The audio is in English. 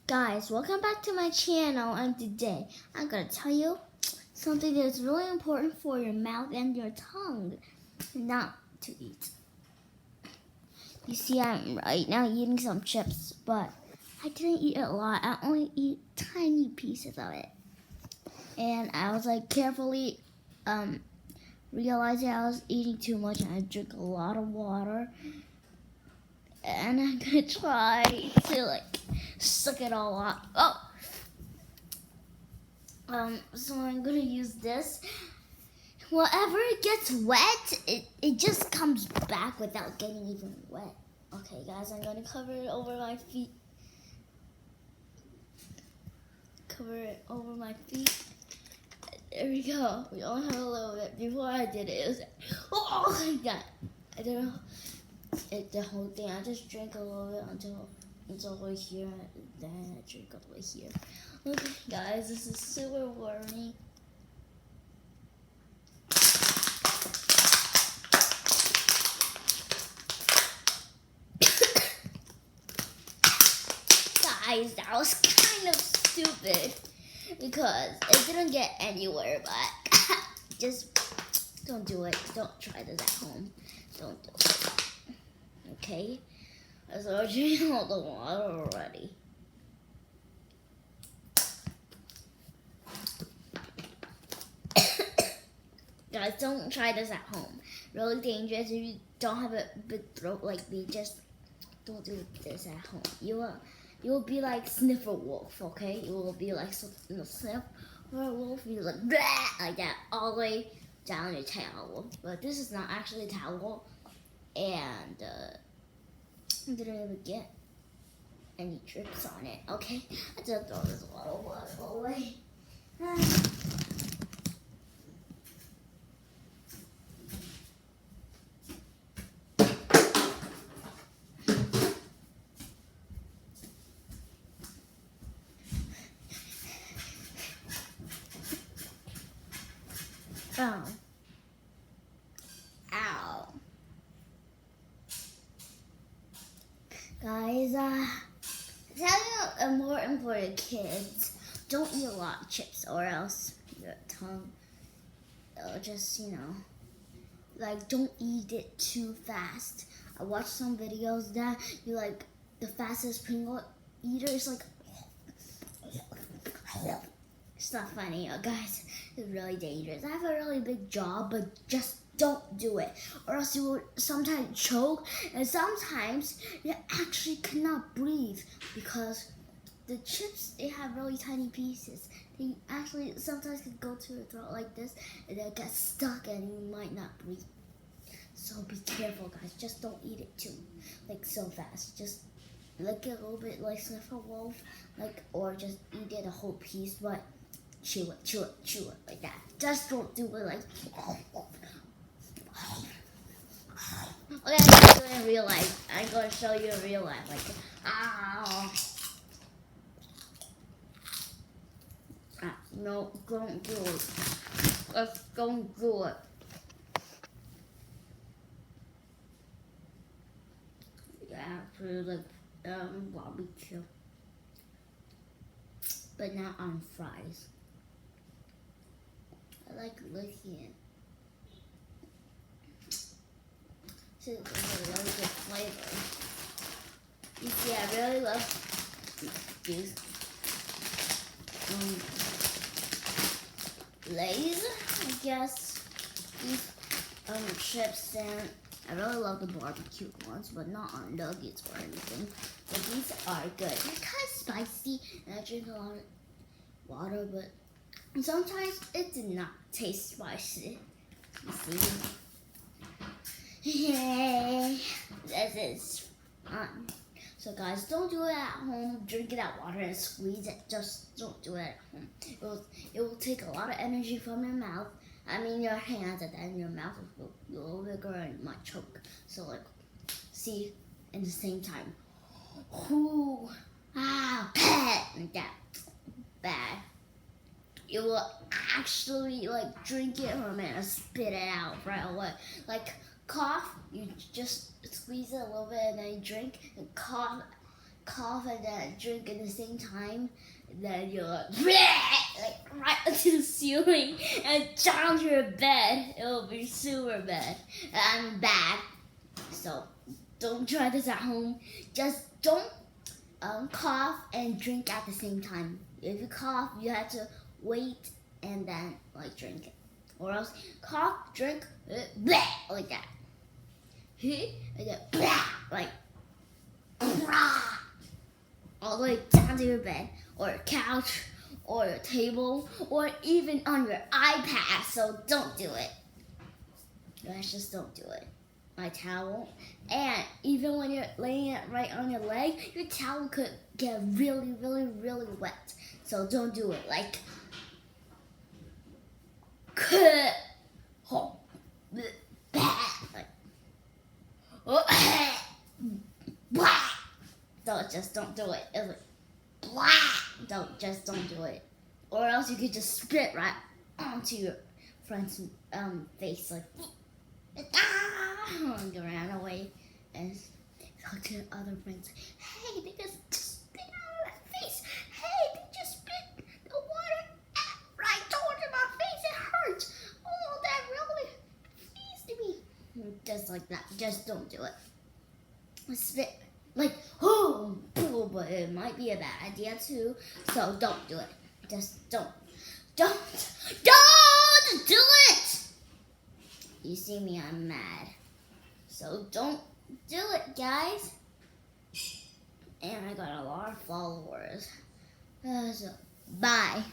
Guys, welcome back to my channel, and today I'm gonna tell you something that's really important for your mouth and your tongue not to eat. You see, I'm right now eating some chips, but I didn't eat a lot. I only eat tiny pieces of it. And I was like carefully realizing I was eating too much, and I drink a lot of water. And I'm gonna try to suck it all up. So I'm gonna use this. Whenever it gets wet, it just comes back without getting even wet. Okay, guys, I'm gonna cover it over my feet. Cover it over my feet. There we go. We only have a little bit. Before I did it, it was oh my god. I don't know the whole thing. I just drank a little bit until over here. Then I drink all the way here. Okay, guys, this is super boring. Guys, that was kind of stupid because it didn't get anywhere, but just don't do it. Don't try this at home. Don't do it. Okay? I started drinking all the water already. Guys, don't try this at home. Really dangerous. If you don't have a big throat like me, just don't do this at home. You will be like Sniffer Wolf, okay? You will be like Sniffer Wolf. You like that all the way down your tail. But this is not actually a towel, and I didn't even get any drips on it. Okay, I just throw this bottle of water away. Oh. Ow. Guys, tell you more important kids, don't eat a lot of chips or else your tongue will just, don't eat it too fast. I watched some videos that you the fastest Pringle eater is it's not funny, guys. It's really dangerous. I have a really big jaw, but just don't do it, or else you will sometimes choke, and sometimes you actually cannot breathe because the chips, they have really tiny pieces. They actually sometimes can go to your throat like this, and then get stuck, and you might not breathe. So be careful, guys. Just don't eat it too, so fast. Just lick it a little bit like Sniffer Wolf, or just eat it a whole piece, but chew it like that. Just don't do it like. Okay, I'm gonna do it in real life. I'm gonna show you in real life. Ow. No, don't do it. Let's don't do it. Yeah, for barbecue, but not on fries. I like licking it. It's a really good flavor. You see, I really love these Lay's, I guess. These chips, and I really love the barbecue ones, but not on nuggets or anything. But these are good. They're kind of spicy, and I drink a lot of water, but sometimes it did not taste spicy. You see? Yay! This is fun. So guys, don't do it at home. Drink it at water and squeeze it. Just don't do it at home. It will take a lot of energy from your mouth. I mean your hands, and then your mouth will be a little bigger and you might choke. So see, in the same time. Ooh, like that. Bad. You will actually drink it from it and spit it out right away. Cough, you just squeeze it a little bit and then you drink, and cough cough and then drink at the same time, then you're like right to the ceiling and down to your bed. It'll be super bad. I'm bad. So don't try this at home. Just don't cough and drink at the same time. If you cough, you have to wait and then like drink it. Or else cough, drink, like that. And then like all the way down to your bed or a couch or a table or even on your iPad. So don't do it. Guys, just don't do it. My towel, and even when you're laying it right on your leg, your towel could get really, really, really wet. So don't do it. Like, just don't do it. It's like, don't do it. Or else you could just spit right onto your friend's face, like, and ran away and talk to other friends. Hey, they just spit out of my face. Hey, they just spit the water right towards my face. It hurts. Oh, that really pleased me. Just like that. Just don't do it. Spit like, oh, but it might be a bad idea too. So don't do it. Just don't do it. You see me, I'm mad. So don't do it, guys. And I got a lot of followers. So bye.